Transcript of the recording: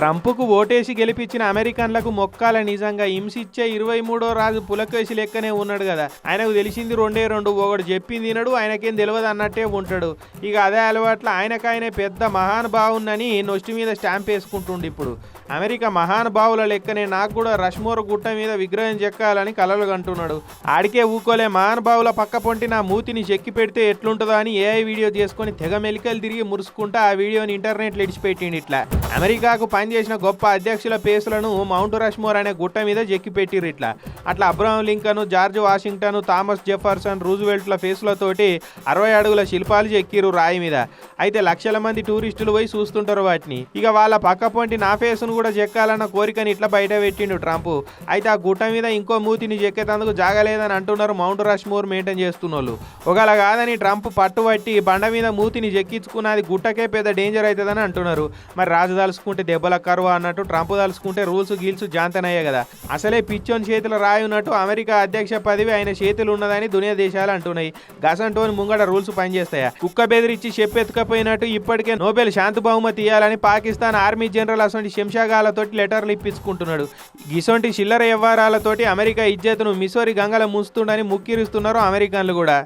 ట్రంప్కు ఓటేసి గెలిపించిన అమెరికన్లకు మొక్కాల నిజంగా హింసిచ్చే 23వ రాజు పులకేసి లెక్కనే ఉన్నాడు కదా. ఆయనకు తెలిసింది రెండే రెండు, ఒకడు చెప్పింది తినడు, ఆయనకేం తెలియదు అన్నట్టే ఉంటాడు. ఇక అదే అలవాట్ల ఆయనకాయనే పెద్ద మహానుభావునని నొష్టి మీద స్టాంప్ వేసుకుంటుండు. ఇప్పుడు అమెరికా మహానుభావుల లెక్కనే నాకు కూడా రష్మోర్ గుట్ట మీద విగ్రహం చెక్కాలని కలలు కంటున్నాడు. ఆడికే ఊకోలే, మహానుభావుల పక్క పొంటి నా మూతిని చెక్కి పెడితే ఎట్లుంటుందో అని ఏఐ వీడియో చేసుకొని తెగ మెలికలు తిరిగి మురుసుకుంటా ఆ వీడియోని ఇంటర్నెట్లో ఇడిచిపెట్టిండు. ఇట్లా అమెరికాకు పనిచేసిన గొప్ప అధ్యక్షుల పేసులను మౌంట్ రష్మోర్ అనే గుట్ట మీద చెక్కి పెట్టిర్రు. ఇట్లా అట్లా Abraham Lincoln, George Washington, Thomas Jefferson, రూజ్వెల్ట్ల ఫేసులతోటి 60 అడుగుల శిల్పాలు చెక్కిరు రాయి మీద. అయితే లక్షల మంది టూరిస్టులు పోయి చూస్తుంటారు వాటిని. ఇక వాళ్ళ పక్క పొంటి నా ఫేసును కూడా చెక్కాలన్న కోరికని ఇట్లా బయట పెట్టిండు ట్రంప్. అయితే ఆ గుట్ట మీద ఇంకో మూతిని చెక్కేందుకు జాగలేదని అంటున్నారు మౌంట్ రష్మోర్ మెయింటైన్ చేస్తున్న వాళ్ళు. ఒకవేళ కాదని ట్రంప్ పట్టుబట్టి బండ మీద మూతిని చెక్కించుకున్నది గుట్టకే పెద్ద డేంజర్ అవుతుందని అంటున్నారు. మరి రాజు తలుసుకుంటే దెబ్బల కరువ అన్నట్టు ట్రంప్ తలుసుకుంటే రూల్స్ గీల్స్ జాంతనయ్యే కదా. అసలే పిచ్చోని చేతులు రాయి ఉన్నట్టు అమెరికా అధ్యక్ష పదవి ఆయన చేతులు ఉన్నదని దునియా దేశాలు అంటున్నాయి. గసంటోని ముంగడ రూల్స్ పనిచేస్తాయా? కుక్క బెదిరించి చెప్పెత్తుకపోయినట్టు ఇప్పటికే నోబెల్ శాంతి బహుమతి ఇవ్వాలని పాకిస్తాన్ ఆర్మీ జనరల్ అసొంటి శంషాగాలతోటి లెటర్లు ఇప్పించుకుంటున్నాడు. గిసొంటి చిల్లర వ్యవహారాలతోటి అమెరికా ఇజ్జత్తును మిసోరి గంగల ముంచుతుండని ముక్కిరిస్తున్నారు అమెరికన్లు కూడా.